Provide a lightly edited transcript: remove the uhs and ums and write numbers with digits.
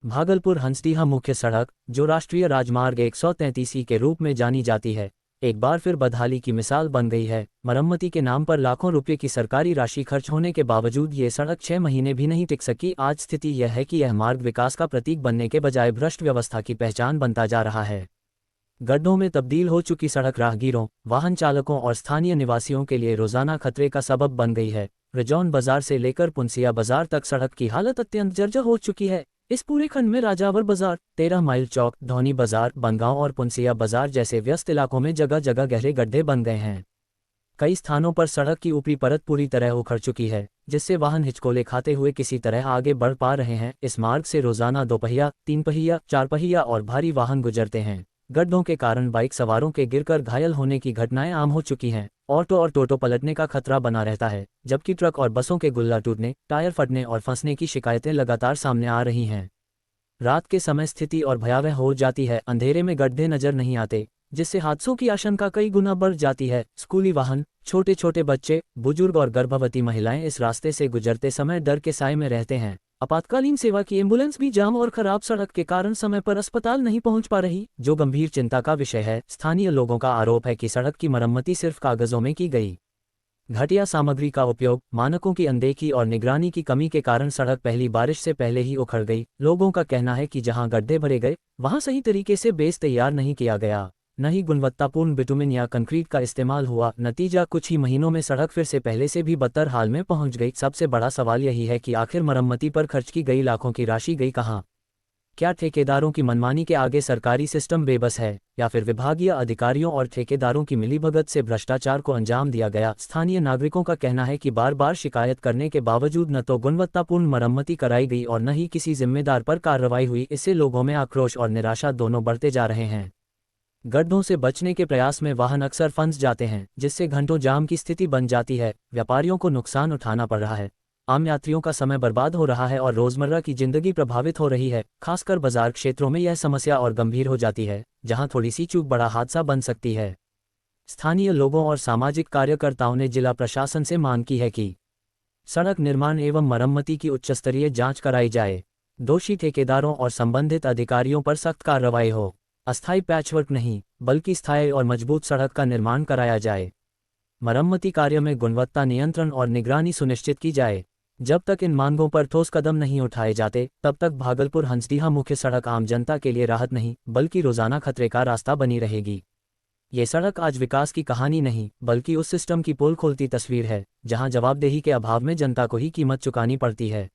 भागलपुर हंसडीहा मुख्य सड़क, जो राष्ट्रीय राजमार्ग 133 के रूप में जानी जाती है, एक बार फिर बदहाली की मिसाल बन गई है। मरम्मती के नाम पर लाखों रुपये की सरकारी राशि खर्च होने के बावजूद ये सड़क 6 महीने भी नहीं टिक सकी। आज स्थिति यह है कि यह मार्ग विकास का प्रतीक बनने के बजाय भ्रष्ट व्यवस्था की पहचान बनता जा रहा है। गड्ढों में तब्दील हो चुकी सड़क राहगीरों, वाहन चालकों और स्थानीय निवासियों के लिए रोजाना खतरे का सबब बन गई है। रजौन बाजार से लेकर पुंसिया बाजार तक सड़क की हालत अत्यंत जर्जर हो चुकी है। इस पूरे खंड में राजावर बाजार, 13 माइल चौक, धौनी बाजार, बनगांव और पुंसिया बाजार जैसे व्यस्त इलाकों में जगह जगह गहरे गड्ढे बन गए हैं। कई स्थानों पर सड़क की ऊपरी परत पूरी तरह उखड़ चुकी है, जिससे वाहन हिचकोले खाते हुए किसी तरह आगे बढ़ पा रहे हैं। इस मार्ग से रोजाना 2 पहिया, 3 पहिया, 4 पहिया और भारी वाहन गुजरते हैं। गड्ढों के कारण बाइक सवारों के गिरकर घायल होने की घटनाएं आम हो चुकी हैं। ऑटो और टोटो पलटने का खतरा बना रहता है, जबकि ट्रक और बसों के गुल्ला टूटने, टायर फटने और फंसने की शिकायतें लगातार सामने आ रही हैं। रात के समय स्थिति और भयावह हो जाती है। अंधेरे में गड्ढे नजर नहीं आते, जिससे हादसों की आशंका कई गुना बढ़ जाती है। स्कूली वाहन, छोटे छोटे बच्चे, बुजुर्ग और गर्भवती महिलाएं इस रास्ते से गुजरते समय डर के साए में रहते हैं। आपातकालीन सेवा की एम्बुलेंस भी जाम और खराब सड़क के कारण समय पर अस्पताल नहीं पहुंच पा रही, जो गंभीर चिंता का विषय है। स्थानीय लोगों का आरोप है कि सड़क की मरम्मति सिर्फ कागजों में की गई। घटिया सामग्री का उपयोग, मानकों की अनदेखी और निगरानी की कमी के कारण सड़क पहली बारिश से पहले ही उखड़ गई। लोगों का कहना है कि जहां गड्ढे भरे गए, वहां सही तरीके से बेस तैयार नहीं किया गया, न ही गुणवत्तापूर्ण बिटुमिन या कंक्रीट का इस्तेमाल हुआ। नतीजा, कुछ ही महीनों में सड़क फिर से पहले से भी बदतर हाल में पहुंच गई। सबसे बड़ा सवाल यही है कि आखिर मरम्मति पर खर्च की गई लाखों की राशि गई कहां? क्या ठेकेदारों की मनमानी के आगे सरकारी सिस्टम बेबस है, या फिर विभागीय अधिकारियों और ठेकेदारों की मिलीभगत से भ्रष्टाचार को अंजाम दिया गया? स्थानीय नागरिकों का कहना है कि बार बार शिकायत करने के बावजूद न तो गुणवत्तापूर्ण मरम्मति कराई गई और न ही किसी जिम्मेदार पर कार्रवाई हुई। इससे लोगों में आक्रोश और निराशा दोनों बढ़ते जा रहे हैं। गड्ढों से बचने के प्रयास में वाहन अक्सर फंस जाते हैं, जिससे घंटों जाम की स्थिति बन जाती है। व्यापारियों को नुकसान उठाना पड़ रहा है, आम यात्रियों का समय बर्बाद हो रहा है और रोजमर्रा की जिंदगी प्रभावित हो रही है। खासकर बाजार क्षेत्रों में यह समस्या और गंभीर हो जाती है, जहां थोड़ी सी चूक बड़ा हादसा बन सकती है। स्थानीय लोगों और सामाजिक कार्यकर्ताओं ने जिला प्रशासन से मांग की है कि सड़क निर्माण एवं मरम्मति की उच्चस्तरीय जांच कराई जाए, दोषी ठेकेदारों और संबंधित अधिकारियों पर सख्त कार्रवाई हो, अस्थायी पैचवर्क नहीं बल्कि स्थायी और मजबूत सड़क का निर्माण कराया जाए, मरम्मति कार्य में गुणवत्ता नियंत्रण और निगरानी सुनिश्चित की जाए। जब तक इन मांगों पर ठोस कदम नहीं उठाए जाते, तब तक भागलपुर हंसडीहा मुख्य सड़क आम जनता के लिए राहत नहीं बल्कि रोजाना खतरे का रास्ता बनी रहेगी। ये सड़क आज विकास की कहानी नहीं बल्कि उस सिस्टम की पोल खोलती तस्वीर है, जहां जवाबदेही के अभाव में जनता को ही कीमत चुकानी पड़ती है।